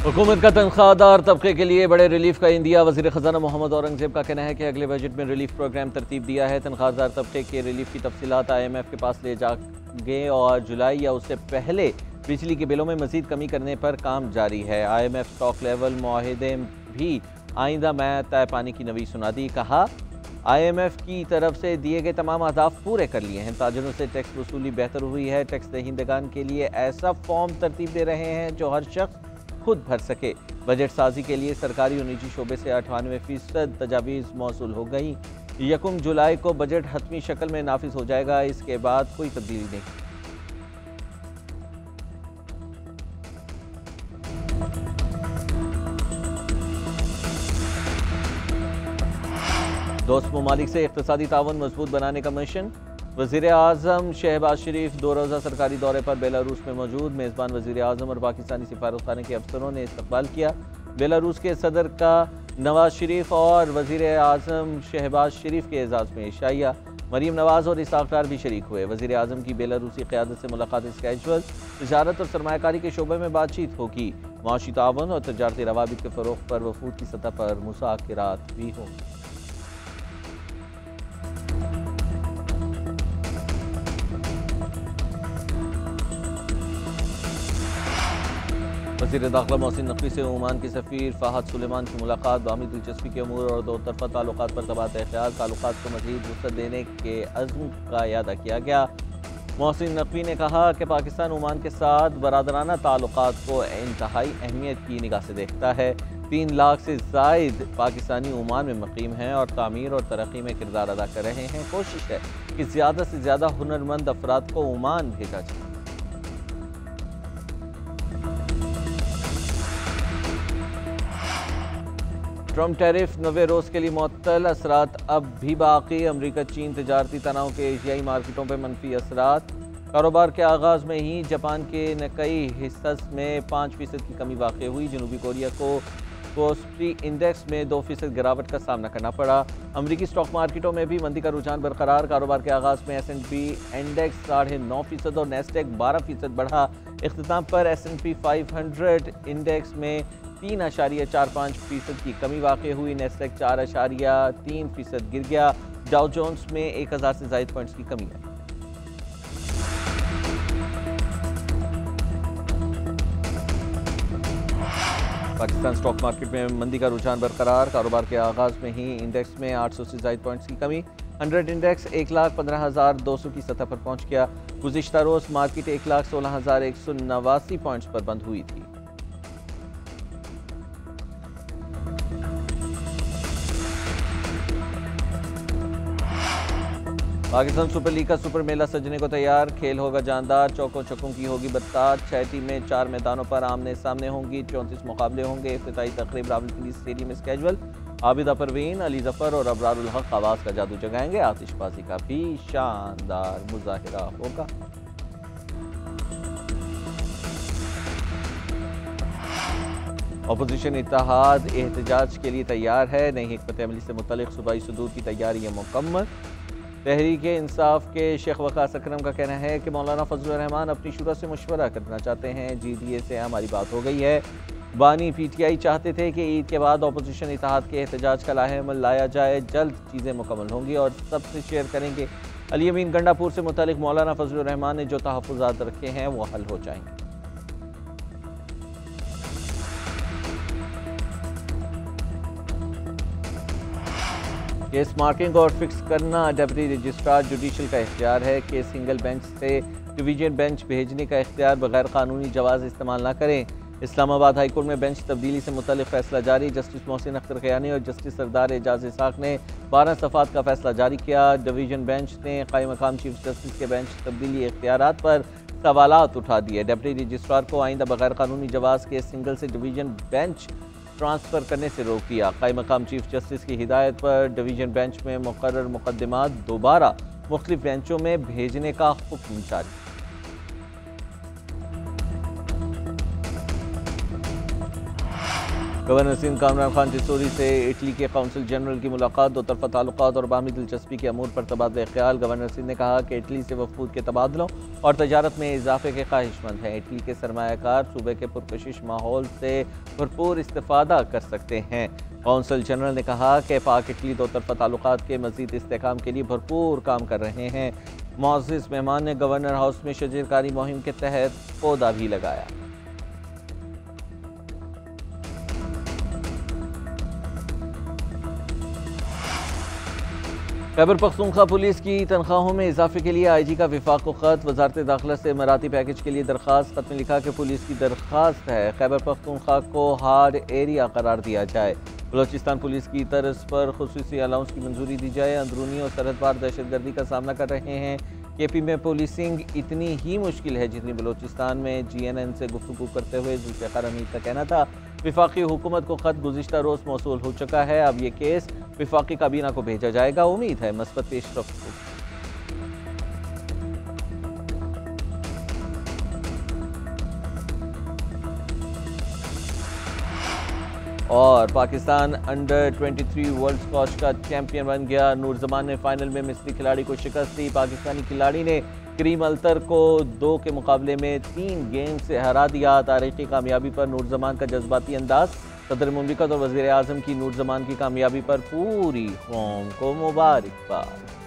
हुकूमत का तनख्वाहदार तबके के लिए बड़े रिलीफ का इंदिया। वज़ीर ख़जाना मोहम्मद औरंगज़ेब का कहना है कि अगले बजट में रिलीफ प्रोग्राम तरतीब दिया है। तनख्वाहदार तबके के रिलीफ की तफसीलात IMF के पास ले जाएंगे और जुलाई या उससे पहले बिजली के बिलों में मज़ीद कमी करने पर काम जारी है। IMF स्टॉक लेवल मुआहदे भी आइंदा मैं तय पानी की नवी सुना दी। कहा IMF की तरफ से दिए गए तमाम अहदाफ पूरे कर लिए हैं। ताजरों से टैक्स वसूली बेहतर हुई है। टैक्स दहिंदगान के लिए ऐसा फॉर्म तरतीब दे रहे हैं जो हर शख्स खुद भर सके। बजट साजी के लिए सरकारी और निजी शोबे से 98% तजावीज़ मौसूल हो गई। 1 जुलाई को बजट हतमी शक्ल में नाफिज हो जाएगा। इसके बाद कोई तब्दीली नहीं। दोस्त ममालिक से इक़्तिसादी तावन मजबूत बनाने का मिशन। वज़ीर आज़म शहबाज शरीफ 2 रोज़ा सरकारी दौरे पर बेलारूस में मौजूद। मेज़बान वज़ीर आज़म और पाकिस्तानी सिफारतखाने के अफसरों ने इस्तकबाल किया। बेलारूस के सदर का नवाज शरीफ और वज़ीर आज़म शहबाज शरीफ के एजाज़ में शाइया मरीम नवाज और इसाक डार भी शरीक हुए। वज़ीर आज़म की बेलारूसी क़यादत से मुलाकात स्केजुअल। तिजारत और सरमायाकारी के शोबे में बातचीत होगी। माशी तावन और तजारती रवाबित के फ़रोग़ पर वफूद की सतह पर मुज़ाकरात भी होंगे। वज़ीर दाखिला मोहसिन नकवी से ओमान के सफ़ीर फ़ाहद सुलेमान की मुलाकात। बाहमी दिलचस्पी के अमूर और दो तरफ़ा ताल्लुकात पर तबादला ख्याल। ताल्लुकात को मज़ीद वुसअत देने के अज़्म का इयादा किया गया। मोहसिन नकवी ने कहा कि पाकिस्तान ओमान के साथ बरादराना ताल्लुकात को इंतहाई अहमियत की निगाह से देखता है। 3 लाख से ज़ायद पाकिस्तानी ओमान में मुक़ीम हैं और तामीर और तरक्की में किरदार अदा कर रहे हैं। कोशिश है कि ज़्यादा से ज़्यादा हुनरमंद अफराद को ओमान भेजा जाए। ट्रम्प टैरिफ 90 रोज़ के लिए मुअत्तल। असरात अब भी बाकी। अमरीका चीन तजारती तनाव के एशियाई मार्केटों पर मनफी असरात। कारोबार के आगाज़ में ही जापान के कई हिस्स में 5% की कमी वाक़ हुई। जनूबी कोरिया को कोस्पी इंडेक्स में 2% गिरावट का सामना करना पड़ा। अमरीकी स्टॉक मार्केटों में भी मंदी का रुझान बरकरार। कारोबार के आगाज़ में S&P इंडेक्स 9.5% और नेस्डेक 12% बढ़ा। इख्तिताम पर S&P 500 इंडेक्स में 3.45% की कमी वाक़ हुई। नेस्डेक 4.3% गिर गया। डाउ जोन्स में 1000 से ज़ायद पॉइंट्स की कमी आई। पाकिस्तान स्टॉक मार्केट में मंदी का रुझान बरकरार। कारोबार के आगाज़ में ही इंडेक्स में 800 से ज़ायद पॉइंट्स की कमी। 100 इंडेक्स 1,15,200 की सतह पर पहुंच गया। गुज़िश्ता रोज़ मार्केट 1,16,189 पॉइंट्स पर बंद हुई थी। पाकिस्तान सुपर लीग का सुपर मेला सजने को तैयार। खेल होगा जानदार। चौकों छक्कों की होगी बरसात। 6 टीमें 4 मैदानों पर आमने सामने होंगी। 34 मुकाबले होंगे। इफ्तिताई तकरीब रावलपिंडी स्टेडियम में स्केजुअल। आबिदा परवीन, अली जफर और अबरारुल हक आवाज़ का जादू जगाएंगे। आतिशबाजी का भी शानदार मुजाहिरा होगा। अपोजिशन इत्तेहाद एहतजाज के लिए तैयार है। नई हिकमत अमली से मुतल्लिक सूबाई सदूर की तैयारी मुकम्मल। तहरीक इंसाफ के शेख वकास अकरम का कहना है कि मौलाना फजलुर रहमान अपनी शुरा से मशवरा करना चाहते हैं। GDA से हमारी बात हो गई है। बानी PTI चाहते थे कि ईद के बाद अपोजिशन इत्तेहाद के एहतजाज का लाहेअमल लाया जाए। जल्द चीज़ें मुकम्मल होंगी और सबसे शेयर करेंगे। अली अमीन गंडापुर से मुतालिक मौलाना फजलुर रहमान ने जो तहफ़्फ़ुज़ात रखे हैं वो हल हो जाएंगे। केस मार्किंग और फिक्स करना डिप्टी रजिस्ट्रार जुडिशल का इख्तियार है। केस सिंगल बेंच से डिवीजन बेंच भेजने का इख्तियार बगैर कानूनी जवाज़ इस्तेमाल न करें। इस्लामाबाद हाई कोर्ट में बेंच तब्दीली से मुतल्लिक़ फैसला जारी। जस्टिस मोहसिन अख्तर क़यानी और जस्टिस सरदार एजाज इसाक ने 12 सफ़ात का फैसला जारी किया। डिवीजन बेंच ने क़ायम मक़ाम चीफ जस्टिस के बेंच तब्दीली इख्तियारात पर सवालात उठा दिए। डिप्टी रजिस्ट्रार को आइंदा बगैर कानूनी जवाज़ के सिंगल से डिवीजन बेंच ट्रांसफ़र करने से रोक दिया। क़ायम मक़ाम चीफ जस्टिस की हिदायत पर डिवीजन बेंच में मुक़र्रर मुक़द्दमात दोबारा मुख्तलिफ बेंचों में भेजने का हुक्म जारी। गवर्नर सिंध कामरान खान जिसोरी से इटली के कौंसल जनरल की मुलाकात, दो तरफा ताल्लुकात और बाहमी दिलचस्पी के अमूर पर तबादला ख्याल। गवर्नर सिंध ने कहा कि इटली से वफूद के तबादलों और तजारत में इजाफे के ख्वाहिशमंद हैं। इटली के सरमायाकार सूबे के पुरकशिश माहौल से भरपूर इस्तेफादा कर सकते हैं। कौंसल जनरल ने कहा कि पाक इटली दो तरफा ताल्लुकात के मजीद इस्तेहकाम के लिए भरपूर काम कर रहे हैं। मुअज़्ज़िज़ मेहमान ने गवर्नर हाउस में शजरकारी मुहिम के तहत पौधा भी लगाया। खैबर पख्तूनख्वा पुलिस की तनख्वाहों में इजाफे के लिए IG का विफाक को खत। वजारत दाखिला से इमाराती पैकेज के लिए दरख्वास्त। खत में लिखा कि पुलिस की दरख्वास्त है खैबर पख्तूनख्वा को हार्ड एरिया करार दिया जाए। बलोचिस्तान पुलिस की तर्ज पर खुसूसी अलाउंस की मंजूरी दी जाए। अंदरूनी और सरहद पार दहशतगर्दी का सामना कर रहे हैं। KP में पुलिसिंग इतनी ही मुश्किल है जितनी बलोचिस्तान में। GNN से गुफ्तगू करते हुए जुल्फ़िकार हमीद का कहना था विफाकी हुकूमत को खत गुज़िश्ता रोज़ मौसूल हो चुका है। अब ये केस विफाकी काबीना को भेजा जाएगा। उम्मीद है मस्बत पेशरफ्त होगी। और पाकिस्तान अंडर 23 वर्ल्ड स्क्वॉश का चैंपियन बन गया। नूर जमान ने फाइनल में मिस्री खिलाड़ी को शिकस्त दी। पाकिस्तानी खिलाड़ी ने करीम अल्तर को 2 के मुकाबले में 3 गेम से हरा दिया। तारीखी कामयाबी पर नूर जमान का जज्बाती अंदाज। सदर मुमलिकत और वज़ीर आज़म की नूर जमान की कामयाबी पर पूरी कौम को मुबारकबाद।